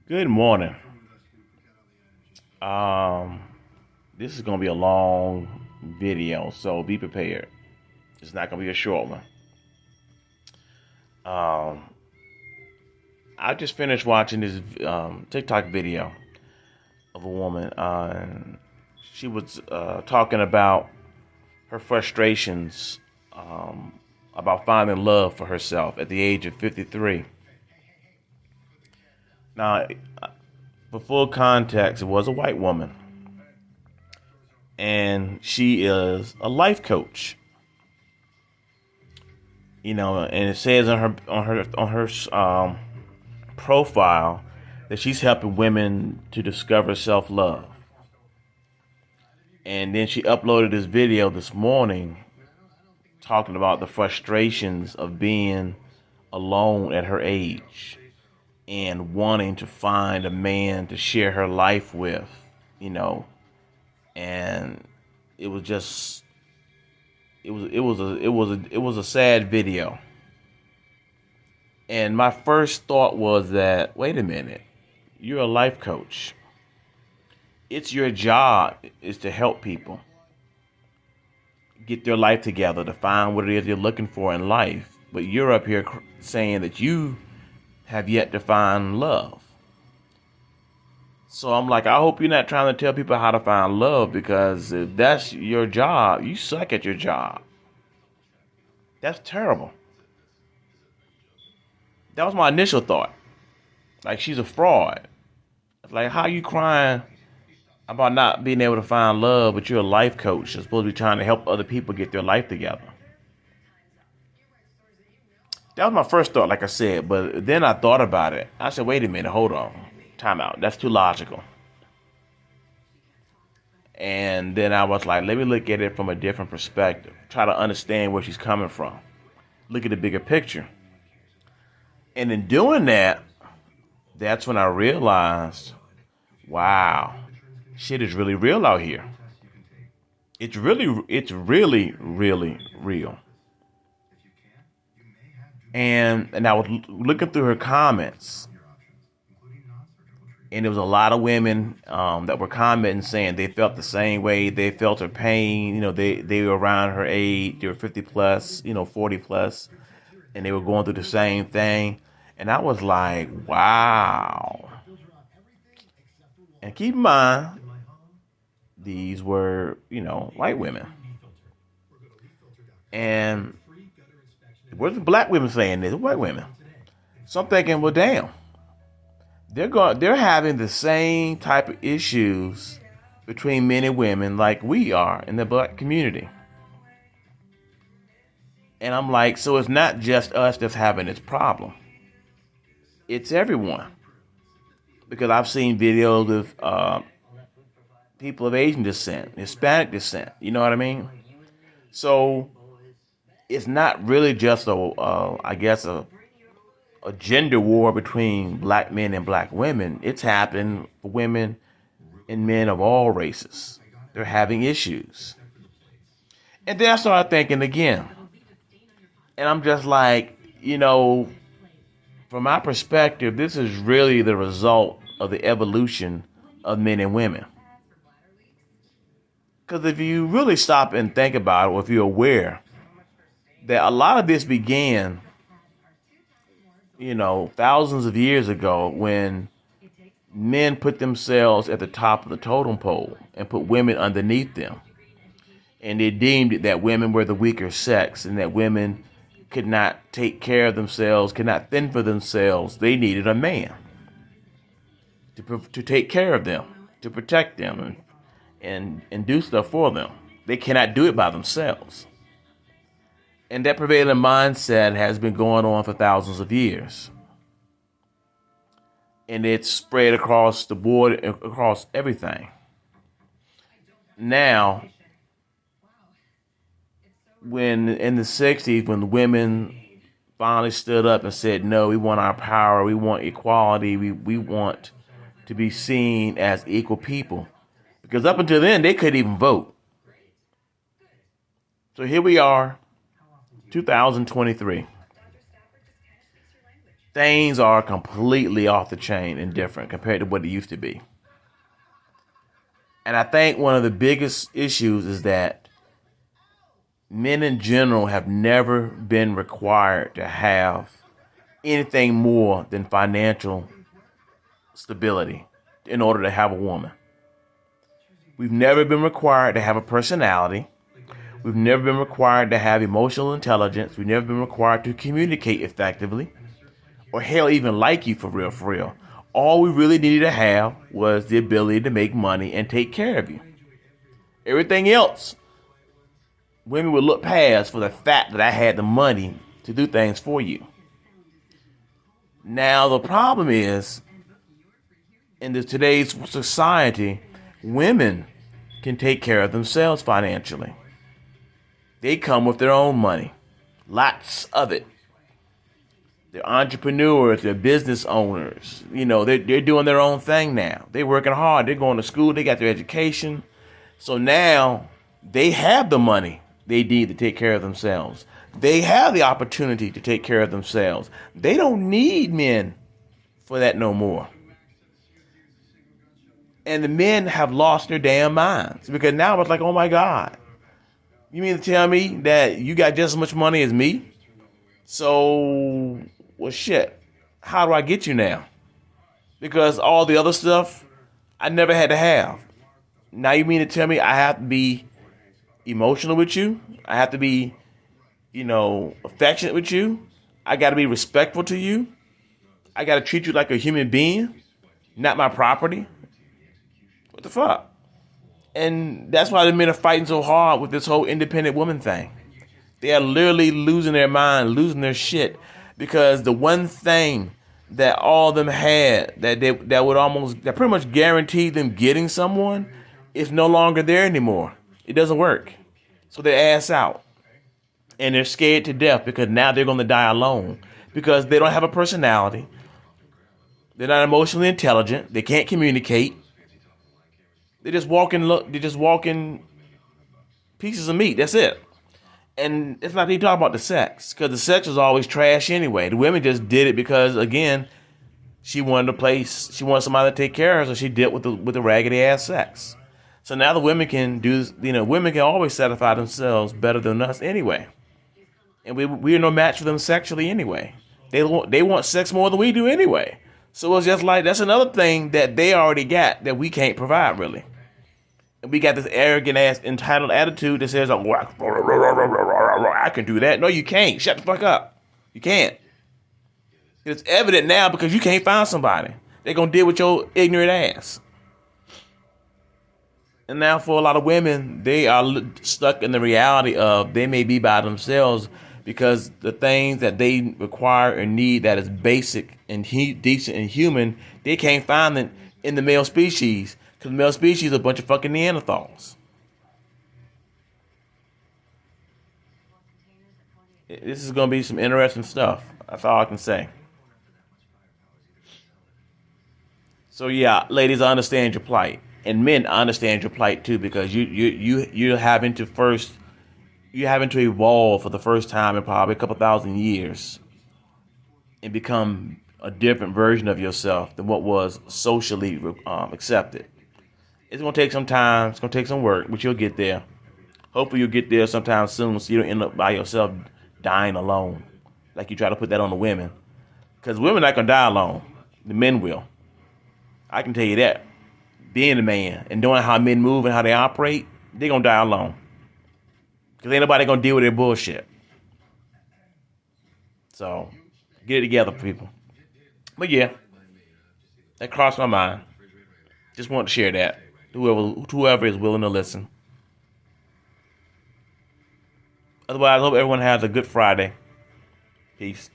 Good morning. Um, this is gonna be a long video, so be prepared. It's not gonna be a short one. Um, I just finished watching this TikTok video of a woman. She was talking about her frustrations about finding love for herself at the age of 53. Now, for full context, it was a white woman, and she is a life coach. And it says on her profile that she's helping women to discover self love. And then she uploaded this video this morning talking about the frustrations of being alone at her age and wanting to find a man to share her life with, you know. And it was just it was a sad video. And my first thought was that, wait a minute, you're a life coach. It's your job is to help people get their life together, to find what it is they're looking for in life. But you're up here saying that you have yet to find love. So I'm like, I hope you're not trying to tell people how to find love, because if that's your job, you suck at your job. That's terrible. That was my initial thought. Like, she's a fraud. Like, how you crying about not being able to find love, but you're a life coach. You're supposed to be trying to help other people get their life together. That was my first thought, like I said, but then I thought about it. I said, wait a minute, hold on. Time out. That's too logical. And then I was like, let me look at it from a different perspective. Try to understand where she's coming from. Look at the bigger picture. And in doing that, that's when I realized, wow, shit is really real out here. It's really real. And I was looking through her comments, and there was a lot of women that were commenting saying they felt the same way. They felt her pain. They were around her age. They were 50 plus, 40 plus, and they were going through the same thing. And I was like, wow. And keep in mind, these were, white women. And it wasn't black women saying this, white women. So I'm thinking, well, damn, they're having the same type of issues between men and women like we are in the black community. And I'm like, so it's not just us that's having this problem. It's everyone. Because I've seen videos of people of Asian descent, Hispanic descent. You know what I mean? So it's not really just I guess a gender war between black men and black women. It's happening for women and men of all races. They're having issues. And then I started thinking again. And I'm just like, from my perspective, this is really the result of the evolution of men and women. Because if you really stop and think about it, or if you're aware that a lot of this began, thousands of years ago, when men put themselves at the top of the totem pole and put women underneath them. And they deemed it that women were the weaker sex and that women could not take care of themselves, could not fend for themselves. They needed a man to take care of them, to protect them, and do stuff for them. They cannot do it by themselves. And that prevailing mindset has been going on for thousands of years. And it's spread across the board, across everything. Now, when in the 60s, when the women finally stood up and said, no, we want our power, we want equality, we want to be seen as equal people. Because up until then, they couldn't even vote. So here we are, 2023. things are completely off the chain and different compared to what it used to be. And I think one of the biggest issues is that men in general have never been required to have anything more than financial stability in order to have a woman. We've never been required to have a personality. We've never been required to have emotional intelligence. We've never been required to communicate effectively, or hell, even like you for real, for real. All we really needed to have was the ability to make money and take care of you. Everything else, women would look past for the fact that I had the money to do things for you. Now, the problem is, in today's society, women can take care of themselves financially. They come with their own money. Lots of it. They're entrepreneurs. They're business owners. You know, they're doing their own thing now. They're working hard. They're going to school. They got their education. So now they have the money they need to take care of themselves. They have the opportunity to take care of themselves. They don't need men for that no more. And the men have lost their damn minds because now it's like, oh my God, you mean to tell me that you got just as much money as me? So, well, shit, how do I get you now? Because all the other stuff I never had to have. Now you mean to tell me I have to be emotional with you? I have to be, affectionate with you? I got to be respectful to you? I got to treat you like a human being, not my property? What the fuck? And that's why the men are fighting so hard with this whole independent woman thing. They are literally losing their mind, losing their shit, because the one thing that all of them had that pretty much guaranteed them getting someone is no longer there anymore. It doesn't work. So they're ass out. And they're scared to death because now they're going to die alone. Because they don't have a personality. They're not emotionally intelligent. They can't communicate. They're just walking pieces of meat. That's it. And it's not even talking about the sex, because the sex was always trash anyway. The women just did it because, again, she wanted somebody to take care of her, so she did with the raggedy ass sex. So now the women can women can always satisfy themselves better than us anyway. And we are no match for them sexually anyway. They want sex more than we do anyway. So it's just like, that's another thing that they already got that we can't provide really. And we got this arrogant ass entitled attitude that says, oh, I can do that. No, you can't. Shut the fuck up. You can't. It's evident now because you can't find somebody. They're going to deal with your ignorant ass. And now for a lot of women, they are stuck in the reality of they may be by themselves because the things that they require and need that is basic and decent and human, they can't find it in the male species. Because the male species is a bunch of fucking Neanderthals. This is going to be some interesting stuff. That's all I can say. So yeah, ladies, I understand your plight. And men, I understand your plight too, because you're having to evolve for the first time in probably a couple thousand years and become a different version of yourself than what was socially accepted. It's going to take some time. It's going to take some work, but you'll get there. Hopefully you'll get there sometime soon so you don't end up by yourself dying alone like you try to put that on the women. Because women are not going to die alone. The men will. I can tell you that. Being a man and knowing how men move and how they operate, they're going to die alone. Because ain't nobody going to deal with their bullshit. So, get it together, people. But yeah, that crossed my mind. Just want to share that. Whoever is willing to listen. Otherwise, I hope everyone has a good Friday. Peace.